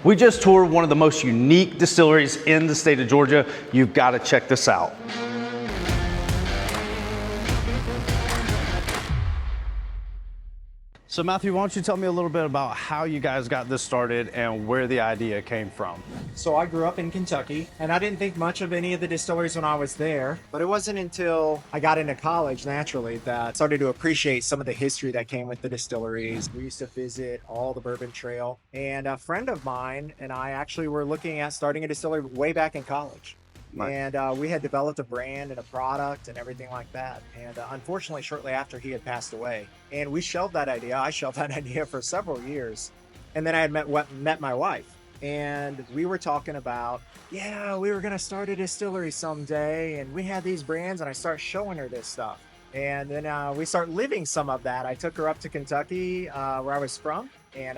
We just toured one of the most unique distilleries in the state of Georgia. You've got to check this out. So Matthew, why don't you tell me a little bit about how you guys got this started and where the idea came from? So I grew up in Kentucky, and I didn't think much of any of the distilleries when I was there. But it wasn't until I got into college, naturally, that I started to appreciate some of the history that came with the distilleries. We used to visit all the Bourbon Trail, and a friend of mine and I actually were looking at starting a distillery way back in college. Nice. And we had developed a brand and a product and everything like that. And unfortunately, shortly after, he had passed away. And we shelved that idea. I shelved that idea for several years. And then I had met my wife. And we were talking about, yeah, we were going to start a distillery someday. And we had these brands, and I start showing her this stuff. And then we start living some of that. I took her up to Kentucky, where I was from, and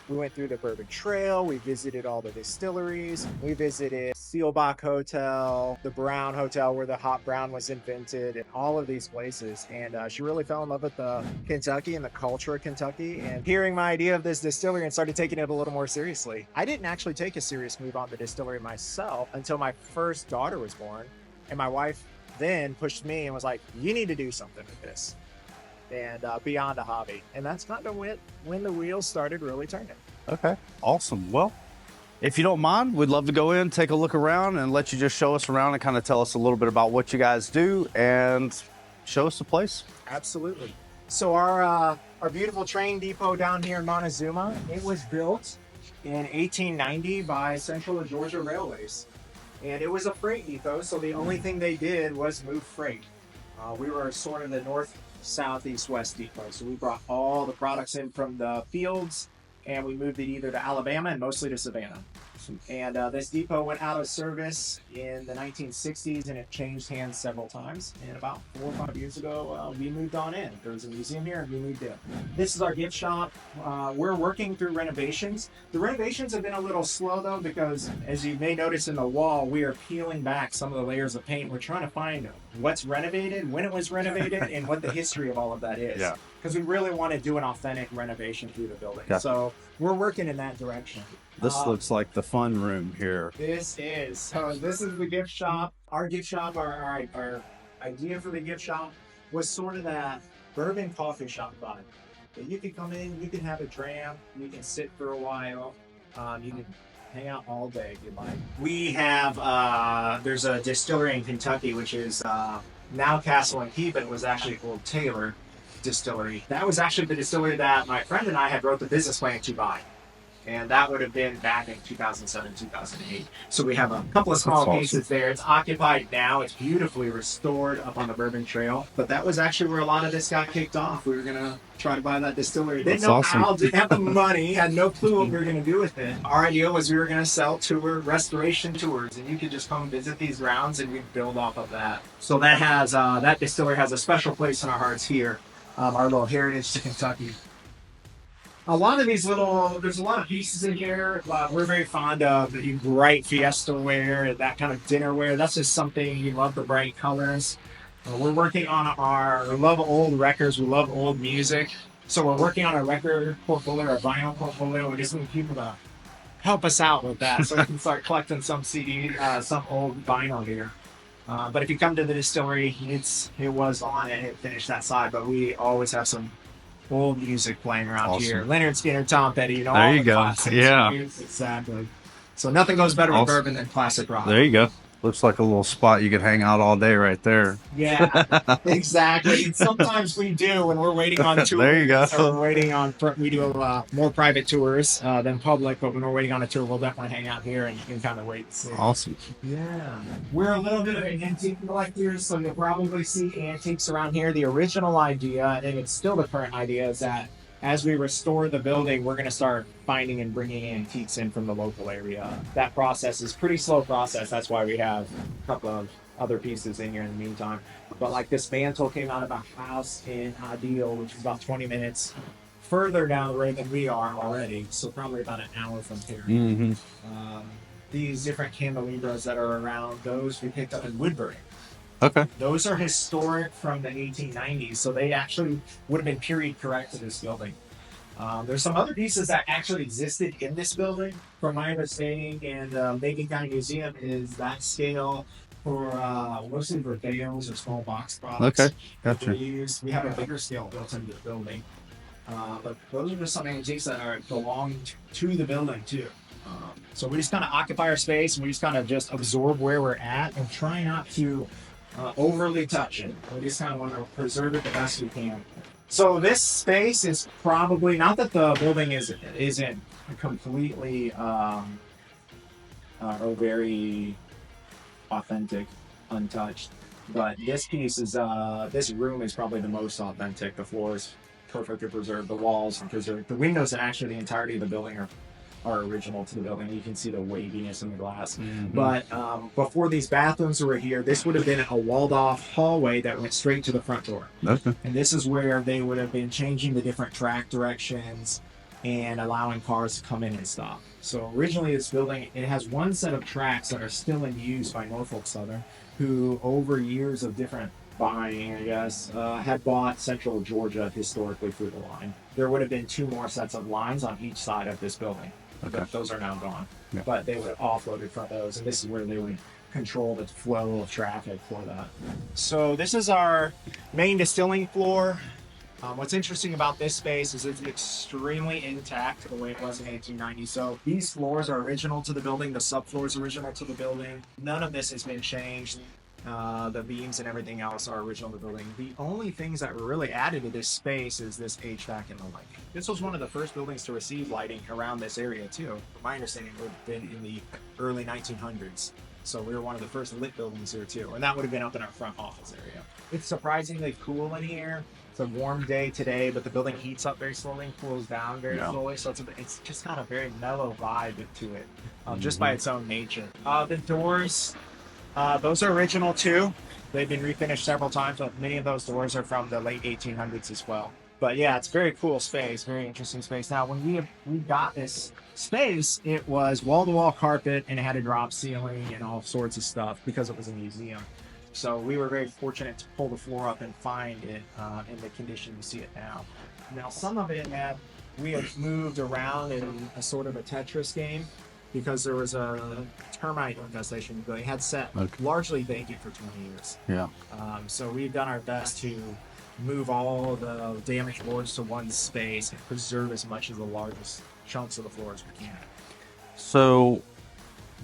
we went through the Bourbon Trail. We visited all the distilleries. We visited Seelbach Hotel, the Brown Hotel where the hot brown was invented, and all of these places. And she really fell in love with Kentucky and the culture of Kentucky. And hearing my idea of this distillery and started taking it a little more seriously. I didn't actually take a serious move on the distillery myself until my first daughter was born. And my wife then pushed me and was like, you need to do something with this. And beyond a hobby. And that's kind of when the wheels started really turning. Okay, awesome. Well, if you don't mind, we'd love to go in, take a look around, and let you just show us around and kind of tell us a little bit about what you guys do and show us the place. Absolutely. So our beautiful train depot down here in Montezuma, it was built in 1890 by Central Georgia Railways. And it was a freight depot, so the only thing they did was move freight. We were sort of the north, south, east, west depot. So we brought all the products in from the fields, and we moved it either to Alabama and mostly to Savannah. And this depot went out of service in the 1960s, and it changed hands several times. And about 4 or 5 years ago, we moved on in. There was a museum here, and we moved in. This is our gift shop. We're working through renovations. The renovations have been a little slow, though, because as you may notice in the wall, we are peeling back some of the layers of paint. We're trying to find what's renovated, when it was renovated, and what the history of all of that is. Yeah. Because we really want to do an authentic renovation through the building. Yeah. So we're working in that direction. This looks like the fun room here. This is the gift shop. Our gift shop, our idea for the gift shop was sort of that bourbon coffee shop vibe. That you can come in, you can have a dram, you can sit for a while, you can hang out all day if you like. We have there's a distillery in Kentucky which is now Castle and Key, but it was actually Old Taylor Distillery. That was actually the distillery that my friend and I had wrote the business plan to buy. And that would have been back in 2007, 2008. So we have a couple of small pieces there. It's occupied now. It's beautifully restored up on the Bourbon Trail. But that was actually where a lot of this got kicked off. We were going to try to buy that distillery. Didn't know how, didn't have the money, had no clue what we were going to do with it. Our idea was we were going to sell restoration tours, and you could just come visit these grounds and we'd build off of that. So that distillery has a special place in our hearts here. Our little heritage to Kentucky. A lot of these there's a lot of pieces in here. We're very fond of the bright fiesta wear, that kind of dinner wear. That's just something, we love the bright colors. We're working on we love old records, we love old music. So we're working on a record portfolio, our vinyl portfolio. We just need people to help us out with that so we can start collecting some CD, some old vinyl here. But if you come to the distillery, it was on and it finished that side, but we always have some old music playing around here. Leonard Skinner, Tom Petty, all the classics. Yeah. Exactly. So nothing goes better with bourbon than classic rock. There you go. Looks like a little spot you could hang out all day right there. Yeah, exactly. Sometimes we do when we're waiting on tours. There you go. Or we're waiting on, we do more private tours than public, but when we're waiting on a tour, we'll definitely hang out here and you can kind of wait and see. Awesome. Yeah. We're a little bit of an antique collector, so you'll probably see antiques around here. The original idea, and it's still the current idea, is that as we restore the building, we're going to start finding and bringing antiques in from the local area. That process is a pretty slow process. That's why we have a couple of other pieces in here in the meantime. But like this mantle came out of a house in Ideal, which is about 20 minutes further down the road than we are already. So probably about an hour from here. Mm-hmm. These different candelabras that are around, those we picked up in Woodbury. Okay. Those are historic from the 1890s, so they actually would have been period correct to this building. There's some other pieces that actually existed in this building, from my understanding, and Macon County Museum is that scale for mostly for bales or small box products. Okay, That gotcha. we have a bigger scale built into the building. But those are just some antiques that belong to the building too. So we just kind of occupy our space and we just kind of just absorb where we're at and try not to overly touch it. We just kind of want to preserve it the best we can. So this space is probably not that the building isn't completely or very authentic, untouched, but this piece is this room is probably the most authentic. The floors perfectly preserved, the walls are preserved, the windows and actually the entirety of the building are original to the building. You can see the waviness in the glass. But before these bathrooms were here, this would have been a walled off hallway that went straight to the front door. Okay. And this is where they would have been changing the different track directions and allowing cars to come in and stop. So originally this building, it has one set of tracks that are still in use by Norfolk Southern, who over years of different buying, I guess, had bought Central Georgia historically through the line. There would have been two more sets of lines on each side of this building. Okay. But those are now gone. Yeah. But they would have offloaded from those, and this is where they would control the flow of traffic for that. So this is our main distilling floor. What's interesting about this space is it's extremely intact the way it was in 1890. So these floors are original to the building. The subfloor is original to the building. None of this has been changed. The beams and everything else are original to the building. The only things that were really added to this space is this HVAC and the lighting. This was one of the first buildings to receive lighting around this area too. From my understanding, it would have been in the early 1900s. So we were one of the first lit buildings here too. And that would have been up in our front office area. It's surprisingly cool in here. It's a warm day today, but the building heats up very slowly and cools down very slowly. So it's just got a very mellow vibe to it, just by its own nature. The doors, those are original too. They've been refinished several times, but many of those doors are from the late 1800s as well. But yeah, it's a very cool space, very interesting space. Now, when we got this space, it was wall-to-wall carpet and it had a drop ceiling and all sorts of stuff because it was a museum. So we were very fortunate to pull the floor up and find it in the condition you see it now. Now, some of it we have moved around in a sort of a Tetris game because there was a termite infestation. They had sat largely vacant for 20 years. Yeah. So we've done our best to move all the damaged boards to one space and preserve as much of the largest chunks of the floor as we can. So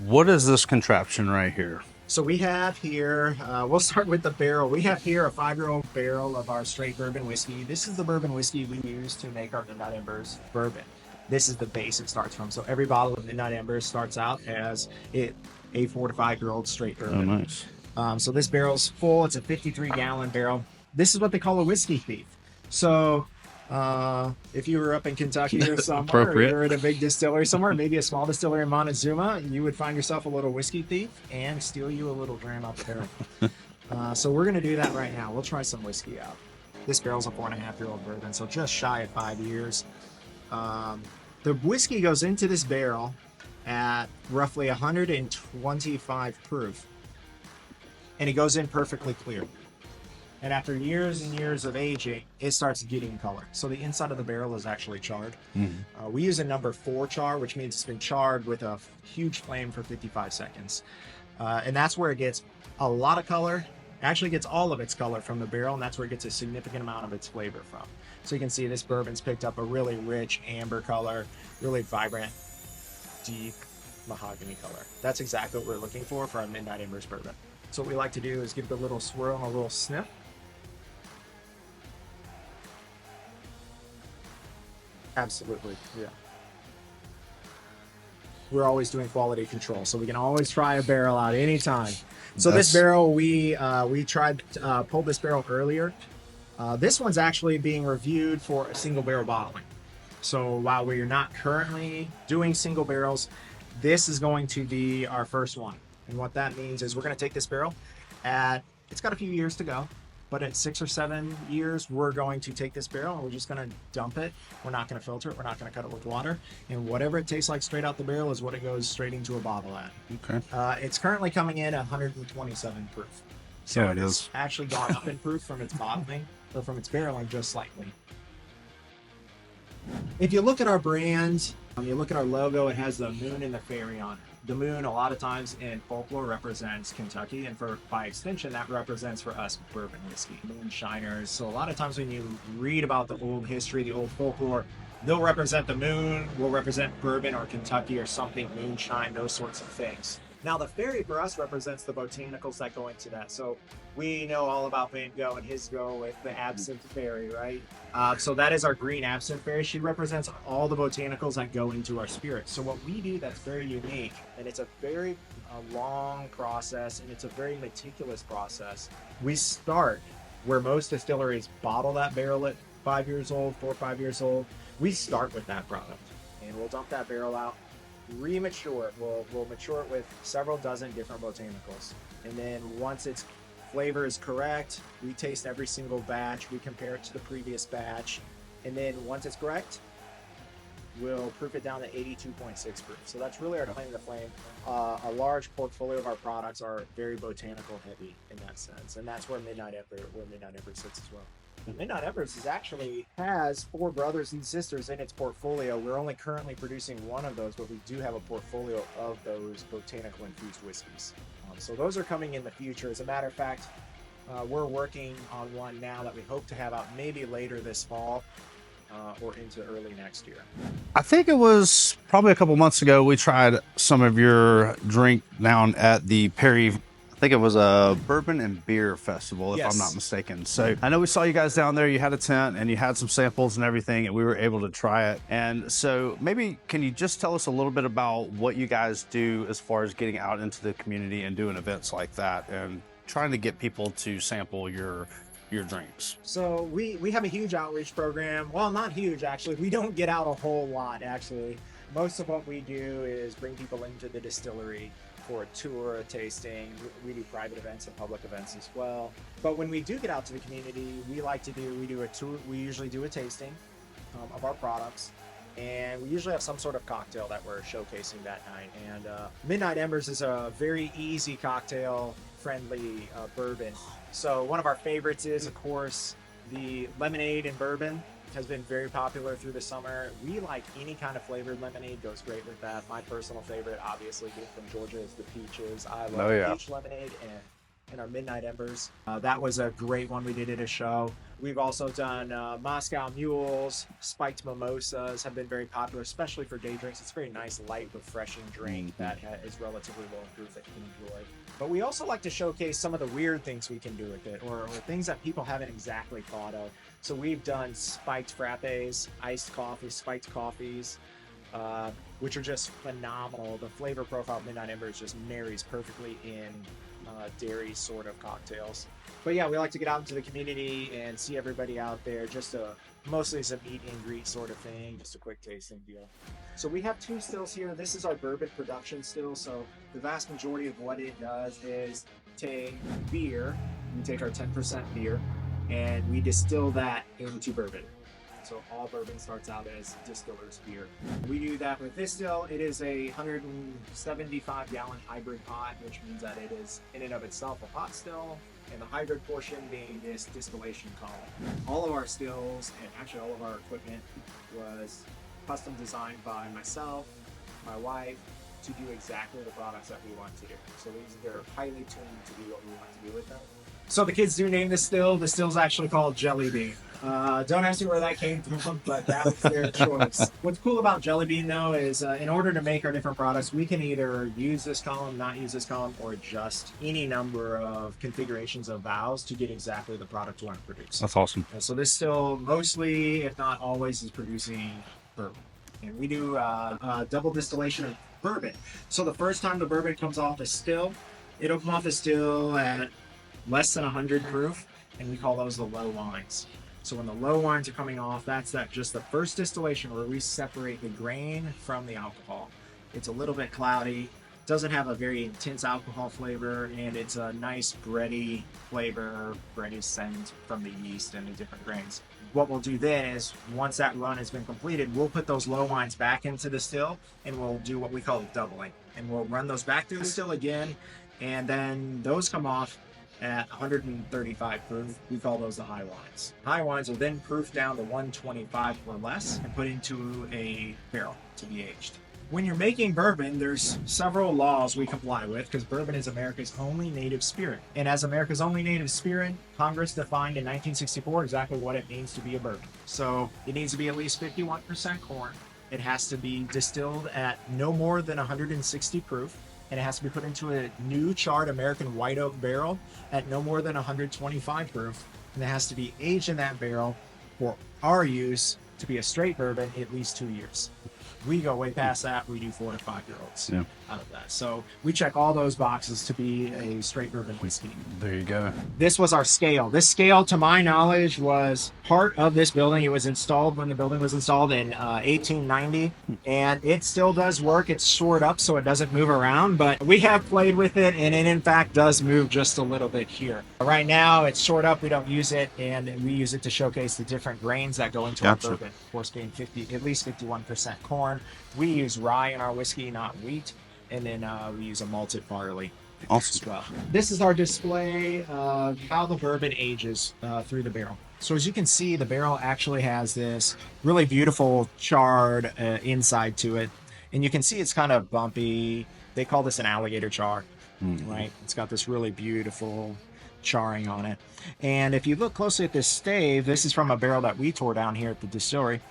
what is this contraption right here? So we have here, we'll start with the barrel. We have here a 5-year-old barrel of our straight bourbon whiskey. This is the bourbon whiskey we use to make our Midnight Embers bourbon. This is the base it starts from. So every bottle of Midnight Embers starts out as a 4 to 5-year-old straight bourbon. Oh, nice. So this barrel's full. It's a 53-gallon barrel. This is what they call a whiskey thief. So if you were up in Kentucky or somewhere, or you're at a big distillery somewhere, maybe a small distillery in Montezuma, you would find yourself a little whiskey thief and steal you a little dram out the barrel. So we're going to do that right now. We'll try some whiskey out. This barrel's a 4.5-year-old bourbon, so just shy of 5 years. The whiskey goes into this barrel at roughly 125 proof, and it goes in perfectly clear. And after years and years of aging, it starts getting color. So the inside of the barrel is actually charred. We use a number 4 char, which means it's been charred with a huge flame for 55 seconds. And that's where it gets a lot of color. Actually gets all of its color from the barrel, and that's where it gets a significant amount of its flavor from. So you can see this bourbon's picked up a really rich amber color, really vibrant, deep mahogany color. That's exactly what we're looking for our Midnight Embers bourbon. So what we like to do is give it a little swirl and a little sniff. Absolutely, yeah. We're always doing quality control, so we can always try a barrel out anytime. So this barrel, we tried pulled this barrel earlier. This one's actually being reviewed for a single barrel bottling. So while we're not currently doing single barrels, this is going to be our first one. And what that means is we're going to take this barrel it's got a few years to go, but at 6 or 7 years, we're going to take this barrel and we're just going to dump it. We're not going to filter it. We're not going to cut it with water. And whatever it tastes like straight out the barrel is what it goes straight into a bottle at. Okay. It's currently coming in at 127 proof. So yeah, it it's is. actually gone up in proof from its bottling or from its barreling just slightly. If you look at our brand, you look at our logo, it has the moon and the fairy on it. The moon, a lot of times in folklore, represents Kentucky, and by extension, that represents for us bourbon whiskey, moonshiners. So a lot of times when you read about the old history, the old folklore, they'll represent the moon, will represent bourbon or Kentucky or something, moonshine, those sorts of things. Now the fairy for us represents the botanicals that go into that. So we know all about Van Gogh and his go with the absinthe fairy, right? So that is our green absinthe fairy. She represents all the botanicals that go into our spirit. So what we do that's very unique, and it's a very long process, and it's a very meticulous process. We start where most distilleries bottle that barrel at 5 years old, 4 or 5 years old. We start with that product, and we'll dump that barrel out, remature it. We'll mature it with several dozen different botanicals, and then once its flavor is correct, we taste every single batch, we compare it to the previous batch, and then once it's correct, we'll proof it down to 82.6 proof. So that's really our claim to fame. A large portfolio of our products are very botanical heavy in that sense, and that's where Midnight Ember sits as well. Midnight Embers has 4 brothers and sisters in its portfolio. We're only currently producing one of those, but we do have a portfolio of those botanical infused whiskeys. So those are coming in the future. As a matter of fact, we're working on one now that we hope to have out maybe later this fall or into early next year. I think it was probably a couple months ago we tried some of your drink down at the Perry. I think it was a bourbon and beer festival, if I'm not mistaken. So I know we saw you guys down there. You had a tent and you had some samples and everything, and we were able to try it. And so maybe can you just tell us a little bit about what you guys do as far as getting out into the community and doing events like that and trying to get people to sample your drinks? So we have a huge outreach program. Well, not huge, actually. We don't get out a whole lot, actually. Most of what we do is bring people into the distillery for a tour, a tasting. We do private events and public events as well. But when we do get out to the community, we do a tour. We usually do a tasting of our products, and we usually have some sort of cocktail that we're showcasing that night. And Midnight Embers is a very easy cocktail friendly bourbon. So one of our favorites is, of course, the lemonade and bourbon. Has been very popular through the summer. We like any kind of flavored lemonade, goes great with that. My personal favorite, obviously, being from Georgia, is the peaches. I love peach lemonade and our Midnight Embers. That was a great one we did at a show. We've also done Moscow Mules, spiked mimosas have been very popular, especially for day drinks. It's a very nice, light, refreshing drink that is relatively low in proof that you can enjoy. But we also like to showcase some of the weird things we can do with it, or things that people haven't exactly thought of. So we've done spiked frappes, iced coffee, spiked coffees, which are just phenomenal. The flavor profile of Midnight Embers just marries perfectly in dairy sort of cocktails. But yeah, we like to get out into the community and see everybody out there, just mostly as a meet and greet sort of thing, just a quick tasting deal. So we have 2 stills here. This is our bourbon production still. So the vast majority of what it does is take beer, we take our 10% beer, and we distill that into bourbon. So all bourbon starts out as distiller's beer. We do that with this still. It is a 175-gallon hybrid pot, which means that it is in and of itself a pot still, and the hybrid portion being this distillation column. All of our stills, and actually all of our equipment, was custom designed by myself, my wife, to do exactly the products that we want to do. So they're highly tuned to do what we want to do with them. So the kids do name this still. The still's actually called Jelly Bean. Don't ask me where that came from, but that was their choice. What's cool about Jelly Bean, though, is in order to make our different products, we can either use this column, not use this column, or adjust any number of configurations of valves to get exactly the product we want to produce. That's awesome. So this still mostly, if not always, is producing bourbon. And we do double distillation of bourbon. So the first time the bourbon comes off the still, it'll come off the still at less than 100 proof, and we call those the low wines. So when the low wines are coming off, that's just the first distillation where we separate the grain from the alcohol. It's a little bit cloudy, doesn't have a very intense alcohol flavor, and it's a nice bready flavor, bready scent from the yeast and the different grains. What we'll do then is, once that run has been completed, we'll put those low wines back into the still, and we'll do what we call doubling. And we'll run those back through the still again, and then those come off at 135 proof. We call those the high wines. High wines are then proofed down to 125 or less and put into a barrel to be aged. When you're making bourbon, there's several laws we comply with because bourbon is America's only native spirit. And as America's only native spirit, Congress defined in 1964 exactly what it means to be a bourbon. So it needs to be at least 51% corn. It has to be distilled at no more than 160 proof. And it has to be put into a new charred American white oak barrel at no more than 125 proof. And it has to be aged in that barrel for our use to be a straight bourbon at least 2 years. We go way past that. We do 4 to 5 year olds out of that. So we check all those boxes to be a straight bourbon whiskey. There you go. This was our scale. This scale, to my knowledge, was part of this building. It was installed when the building was installed in 1890, and it still does work. It's shored up so it doesn't move around, but we have played with it, and it in fact does move just a little bit here. Right now, it's shored up. We don't use it, and we use it to showcase the different grains that go into our bourbon. Of course, being at least 51% corn. We use rye in our whiskey, not wheat, and then we use a malted barley. Awesome. As well. This is our display of how the bourbon ages through the barrel. So as you can see, the barrel actually has this really beautiful charred inside to it. And you can see it's kind of bumpy. They call this an alligator char, right? It's got this really beautiful charring on it. And if you look closely at this stave, this is from a barrel that we tore down here at the distillery.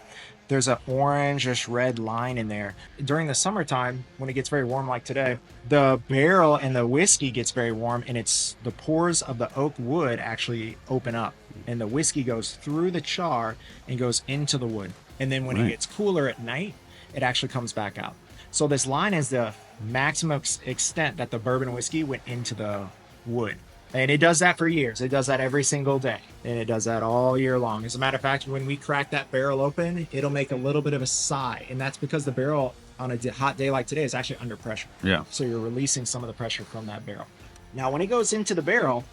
There's an orangish red line in there. During the summertime, when it gets very warm like today, the barrel and the whiskey gets very warm, and it's the pores of the oak wood actually open up, and the whiskey goes through the char and goes into the wood. And then when it gets cooler at night, it actually comes back out. So this line is the maximum extent that the bourbon whiskey went into the wood. And it does that for years. It does that every single day. And it does that all year long. As a matter of fact, when we crack that barrel open, it'll make a little bit of a sigh. And that's because the barrel on a hot day like today is actually under pressure. Yeah. So you're releasing some of the pressure from that barrel. Now, when it goes into the barrel,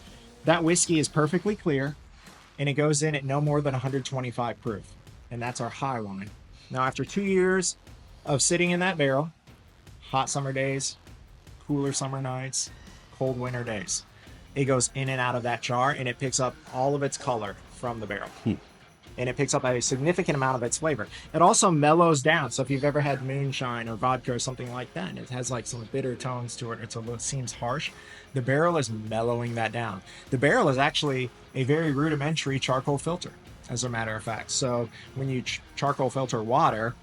that whiskey is perfectly clear. And it goes in at no more than 125 proof. And that's our high wine. Now, after 2 years of sitting in that barrel, hot summer days, cooler summer nights, cold winter days, it goes in and out of that char, and it picks up all of its color from the barrel. And it picks up a significant amount of its flavor. It also mellows down. So if you've ever had moonshine or vodka or something like that, and it has like some bitter tones to it, it seems harsh, the barrel is mellowing that down. The barrel is actually a very rudimentary charcoal filter, as a matter of fact. So when you charcoal filter water,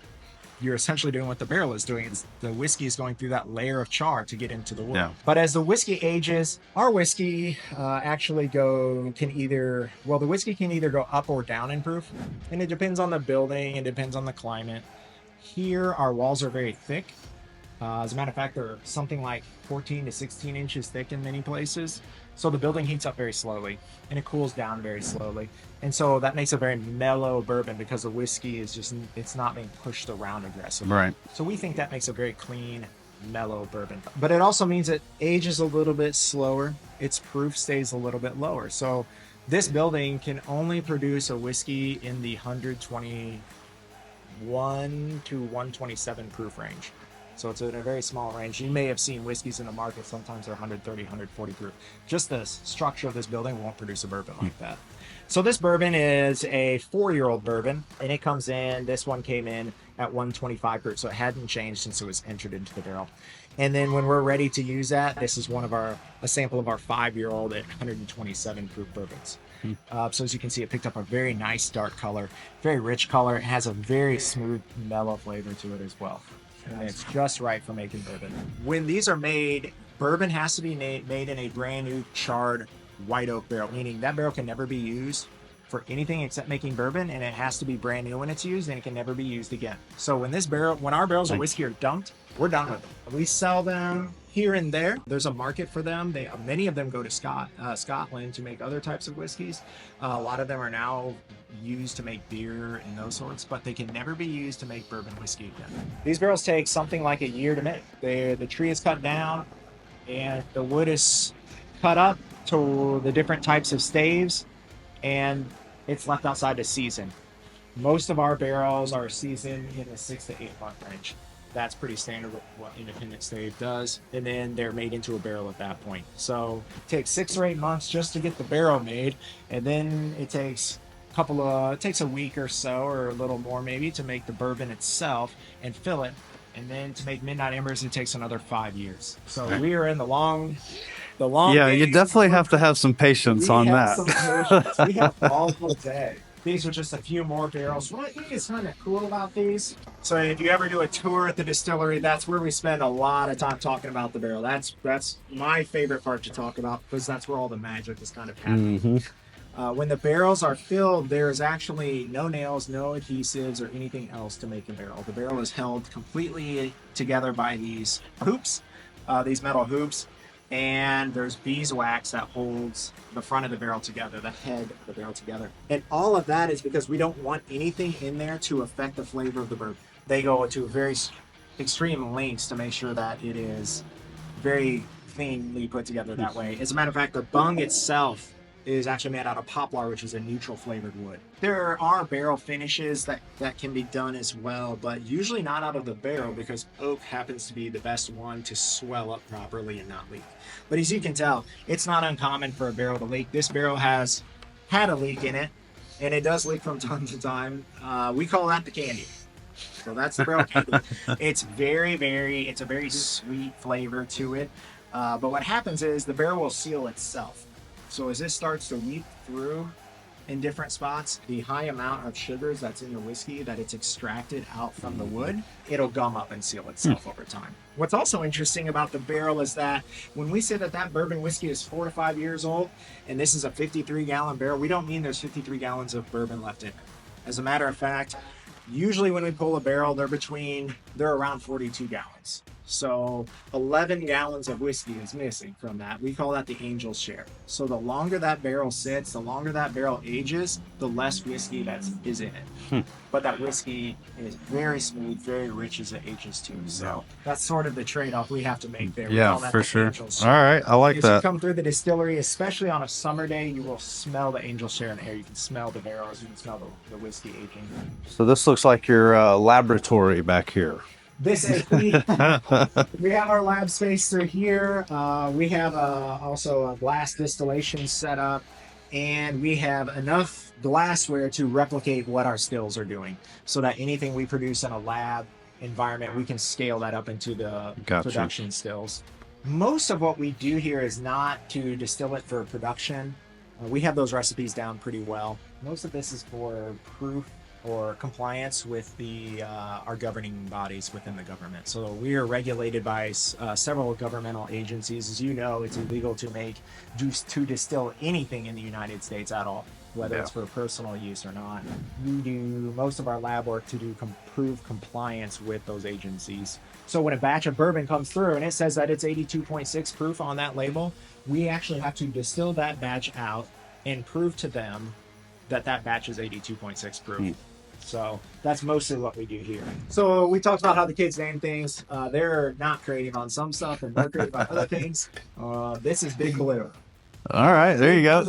you're essentially doing what the barrel is doing. It's the whiskey is going through that layer of char to get into the wood. Yeah. But as the whiskey ages, our whiskey the whiskey can either go up or down in proof. And it depends on the building. It depends on the climate. Here, our walls are very thick. As a matter of fact, they're something like 14 to 16 inches thick in many places. So the building heats up very slowly and it cools down very slowly. And so that makes a very mellow bourbon because the whiskey is it's not being pushed around aggressively. Right. So we think that makes a very clean, mellow bourbon. But it also means it ages a little bit slower. Its proof stays a little bit lower. So this building can only produce a whiskey in the 121 to 127 proof range. So it's in a very small range. You may have seen whiskeys in the market. Sometimes they're 130, 140 proof. Just the structure of this building won't produce a bourbon like that. So this bourbon is a 4-year-old bourbon, and it comes in, this one came in at 125 proof. So it hadn't changed since it was entered into the barrel. And then when we're ready to use that, this is a sample of our 5-year-old at 127 proof bourbons. So as you can see, it picked up a very nice dark color, very rich color. It has a very smooth, mellow flavor to it as well. And it's just right for making bourbon. When these are made, bourbon has to be made in a brand new charred white oak barrel, meaning that barrel can never be used for anything except making bourbon, and it has to be brand new when it's used, and it can never be used again. So when our barrels of whiskey are dumped, we're done with them. We sell them here and there. There's a market for them. Many of them go to Scotland to make other types of whiskeys. A lot of them are now used to make beer and those sorts, but they can never be used to make bourbon whiskey again. These barrels take something like a year to make. The tree is cut down and the wood is cut up to the different types of staves, and it's left outside to season. Most of our barrels are seasoned in the 6 to 8 month range. That's pretty standard with what independent stave does. And then they're made into a barrel at that point. So it takes 6 or 8 months just to get the barrel made. And then it takes it takes a week or so, or a little more maybe, to make the bourbon itself and fill it. And then to make Midnight Embers, it takes another 5 years. So we are in the long Yeah, you game. definitely have to have some patience on that. We have all day. These are just a few more barrels. What I think is kind of cool about these, so if you ever do a tour at the distillery, that's where we spend a lot of time talking about the barrel. That's my favorite part to talk about, because that's where all the magic is kind of happening. When the barrels are filled, there's actually no nails, no adhesives, or anything else to make a barrel. The barrel is held completely together by these hoops, these metal hoops. And there's beeswax that holds the front of the barrel together, the head of the barrel together. And all of that is because we don't want anything in there to affect the flavor of the bourbon. They go to very extreme lengths to make sure that it is very cleanly put together that way. As a matter of fact, the bung itself is actually made out of poplar, which is a neutral flavored wood. There are barrel finishes that can be done as well, but usually not out of the barrel, because oak happens to be the best one to swell up properly and not leak. But as you can tell, it's not uncommon for a barrel to leak. This barrel has had a leak in it, and it does leak from time to time. We call that the candy. So that's the barrel candy. It's it's a very sweet flavor to it. But what happens is the barrel will seal itself. So as this starts to weep through in different spots, the high amount of sugars that's in the whiskey that it's extracted out from the wood, it'll gum up and seal itself over time. What's also interesting about the barrel is that when we say that bourbon whiskey is 4 to 5 years old, and this is a 53-gallon barrel, we don't mean there's 53 gallons of bourbon left in it. As a matter of fact, usually when we pull a barrel, they're around 42 gallons. So 11 gallons of whiskey is missing from that. We call that the angel's share. So the longer that barrel sits, the longer that barrel ages, the less whiskey that is in it. But that whiskey is very smooth, very rich as it ages too. So that's sort of the trade-off we have to make there. Yeah, for sure. All right, I like that. As you come through the distillery, especially on a summer day, you will smell the angel's share in the air. You can smell the barrels, you can smell the whiskey aging. So this looks like your laboratory back here. This is we have our lab space through here. We have also a glass distillation setup, and we have enough glassware to replicate what our stills are doing, so that anything we produce in a lab environment, we can scale that up into the production stills. Most of what we do here is not to distill it for production. We have those recipes down pretty well. Most of this is for proof or compliance with our governing bodies within the government. So we are regulated by several governmental agencies. As you know, it's illegal to distill anything in the United States at all, whether it's for personal use or not. We do most of our lab work to prove compliance with those agencies. So when a batch of bourbon comes through and it says that it's 82.6 proof on that label, we actually have to distill that batch out and prove to them that batch is 82.6 proof. So that's mostly what we do here. So we talked about how the kids name things. They're not creative on some stuff and we're creative on other things. This is Big Blue. All right, there you go.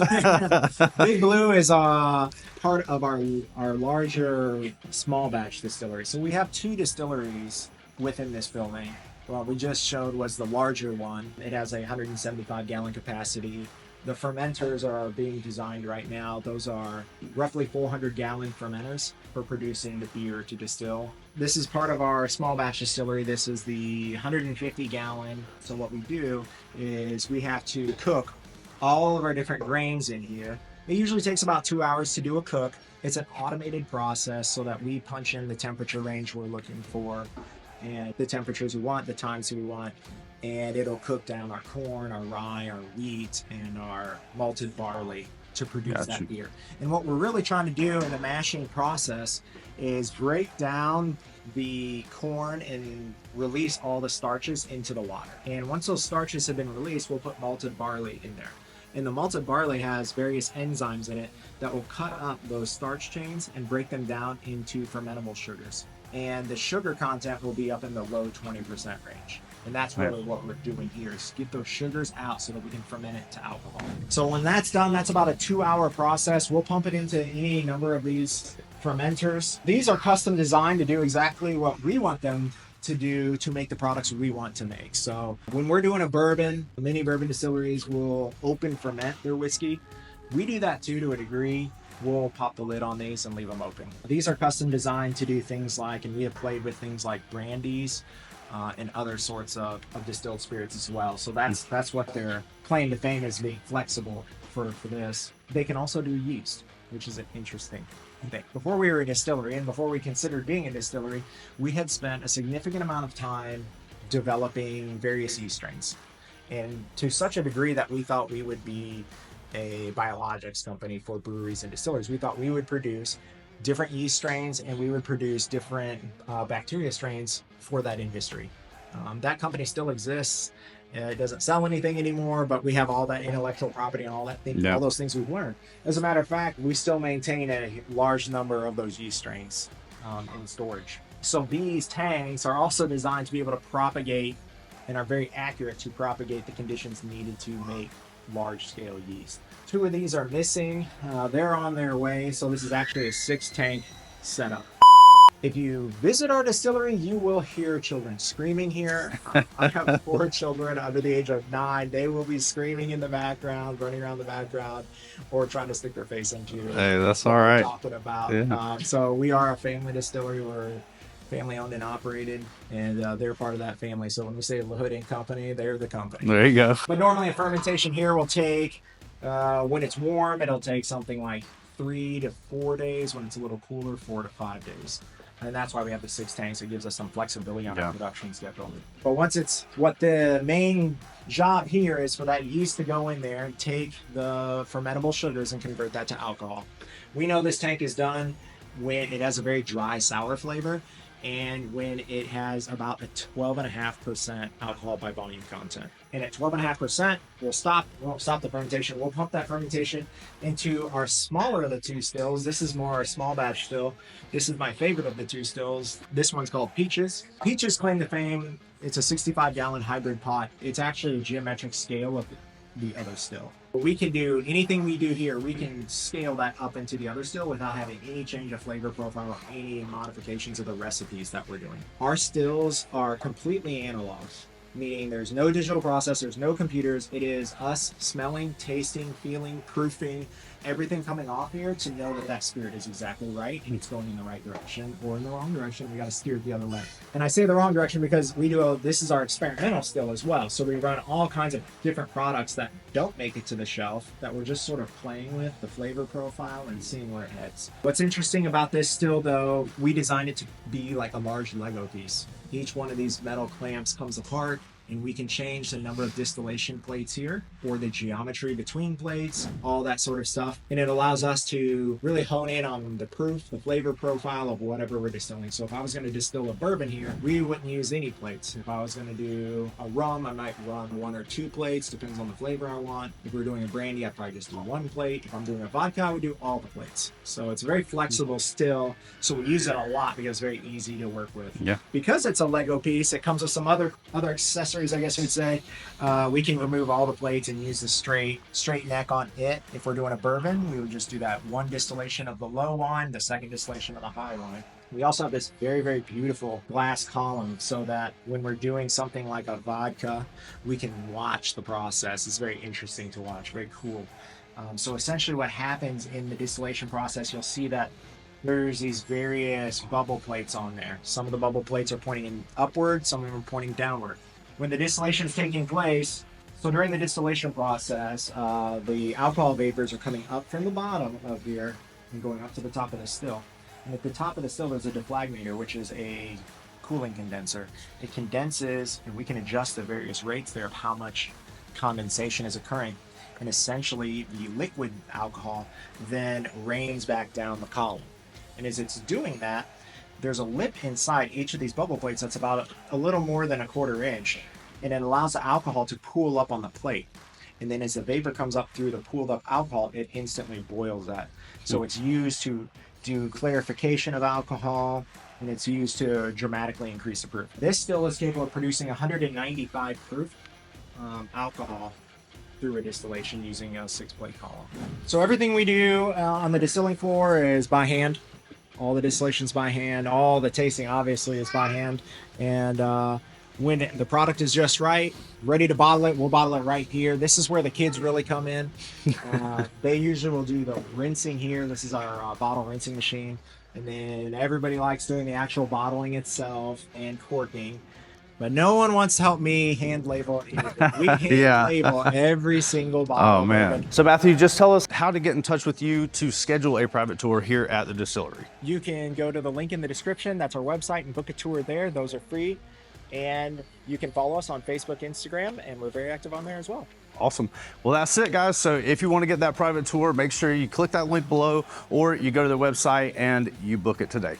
Big Blue is part of our larger small batch distillery. So we have 2 distilleries within this building. What we just showed was the larger one. It has a 175 gallon capacity. The fermenters are being designed right now. Those are roughly 400 gallon fermenters for producing the beer to distill. This is part of our small batch distillery. This is the 150 gallon. So what we do is we have to cook all of our different grains in here. It usually takes about 2 hours to do a cook. It's an automated process so that we punch in the temperature range we're looking for and the temperatures we want, the times we want. And it'll cook down our corn, our rye, our wheat, and our malted barley to produce that beer. And what we're really trying to do in the mashing process is break down the corn and release all the starches into the water. And once those starches have been released, we'll put malted barley in there. And the malted barley has various enzymes in it that will cut up those starch chains and break them down into fermentable sugars. And the sugar content will be up in the low 20% range. And that's really what we're doing here, is get those sugars out so that we can ferment it to alcohol. So when that's done, that's about a 2-hour process. We'll pump it into any number of these fermenters. These are custom designed to do exactly what we want them to make the products we want to make. So when we're doing a bourbon, many bourbon distilleries will open ferment their whiskey. We do that too to a degree. We'll pop the lid on these and leave them open. These are custom designed to do things like, and we have played with things like brandies and other sorts of distilled spirits as well. So that's what their claim to fame is, being flexible for this. They can also do yeast, which is an interesting thing. Before we were a distillery and before we considered being a distillery, we had spent a significant amount of time developing various yeast strains. And to such a degree that we thought we would be a biologics company for breweries and distilleries. We thought we would produce different yeast strains and we would produce different bacteria strains for that industry. That company still exists. It doesn't sell anything anymore, but we have all that intellectual property and all that thing, all those things we've learned. As a matter of fact, we still maintain a large number of those yeast strains in storage. So these tanks are also designed to be able to propagate and are very accurate to propagate the conditions needed to make large-scale yeast. 2 of these are missing. They're on their way. So this is actually a 6-tank setup. If you visit our distillery, you will hear children screaming here. I have 4 children under the age of 9. They will be screaming in the background, running around the background, or trying to stick their face into you. Hey, that's all right. Talking about. Yeah. So we are a family distillery. We're family owned and operated, and they're part of that family. So when we say LaHood and Company, they're the company. There you go. But normally a fermentation here will take, when it's warm, it'll take something like 3 to 4 days. When it's a little cooler, 4 to 5 days. And that's why we have the 6 tanks. It gives us some flexibility on our production schedule. But once it's, what the main job here is for that yeast to go in there and take the fermentable sugars and convert that to alcohol. We know this tank is done when it has a very dry, sour flavor, and when it has about a 12.5% alcohol by volume content. And at 12.5%, we won't stop the fermentation. We'll pump that fermentation into our smaller of the 2 stills. This is more our small batch still. This is my favorite of the 2 stills. This one's called Peaches. Peaches claim to fame. It's a 65-gallon hybrid pot. It's actually a geometric scale of the other still. We can do anything we do here, we can scale that up into the other still without having any change of flavor profile or any modifications of the recipes that we're doing. Our stills are completely analog, meaning there's no digital process, there's no computers. It is us smelling, tasting, feeling, proofing, everything coming off here to know that that spirit is exactly right and it's going in the right direction, or in the wrong direction. We got to steer it the other way. And I say the wrong direction because this is our experimental still as well. So we run all kinds of different products that don't make it to the shelf, that we're just sort of playing with the flavor profile and seeing where it heads. What's interesting about this still though, we designed it to be like a large Lego piece. Each one of these metal clamps comes apart, and we can change the number of distillation plates here, or the geometry between plates, all that sort of stuff. And it allows us to really hone in on the proof, the flavor profile of whatever we're distilling. So if I was going to distill a bourbon here, we wouldn't use any plates. If I was going to do a rum, I might run 1 or 2 plates, depends on the flavor I want. If we're doing a brandy, I'd probably just do 1 plate. If I'm doing a vodka, I would do all the plates. So it's very flexible still. So we use it a lot because it's very easy to work with. Yeah. Because it's a Lego piece, it comes with some other accessories, I guess you'd say. We can remove all the plates and use the straight neck on it. If we're doing a bourbon, we would just do that 1 distillation of the low wine, the 2nd distillation of the high wine. We also have this very, very beautiful glass column so that when we're doing something like a vodka, we can watch the process. It's very interesting to watch, very cool. So essentially what happens in the distillation process, you'll see that there's these various bubble plates on there. Some of the bubble plates are pointing upward, some of them are pointing downward. When the distillation is taking place, so during the distillation process, the alcohol vapors are coming up from the bottom of here and going up to the top of the still. And at the top of the still, there's a deflagmator, which is a cooling condenser. It condenses, and we can adjust the various rates there of how much condensation is occurring. And essentially, the liquid alcohol then rains back down the column. And as it's doing that, there's a lip inside each of these bubble plates that's about a little more than 1/4 inch, and it allows the alcohol to pool up on the plate. And then as the vapor comes up through the pooled up alcohol, it instantly boils that. So it's used to do clarification of alcohol, and it's used to dramatically increase the proof. This still is capable of producing 195 proof alcohol through a distillation using a 6-plate column. So everything we do on the distilling floor is by hand. All the distillation's by hand. All the tasting obviously is by hand. And when the product is just right, ready to bottle it, we'll bottle it right here. This is where the kids really come in. They usually will do the rinsing here. This is our bottle rinsing machine. And then everybody likes doing the actual bottling itself and corking. But no one wants to help me hand label anything. We hand label every single bottle. Oh, man. So, Matthew, just tell us how to get in touch with you to schedule a private tour here at the distillery. You can go to the link in the description. That's our website, and book a tour there. Those are free. And you can follow us on Facebook, Instagram, and we're very active on there as well. Awesome. Well, that's it, guys. So if you want to get that private tour, make sure you click that link below, or you go to the website and you book it today.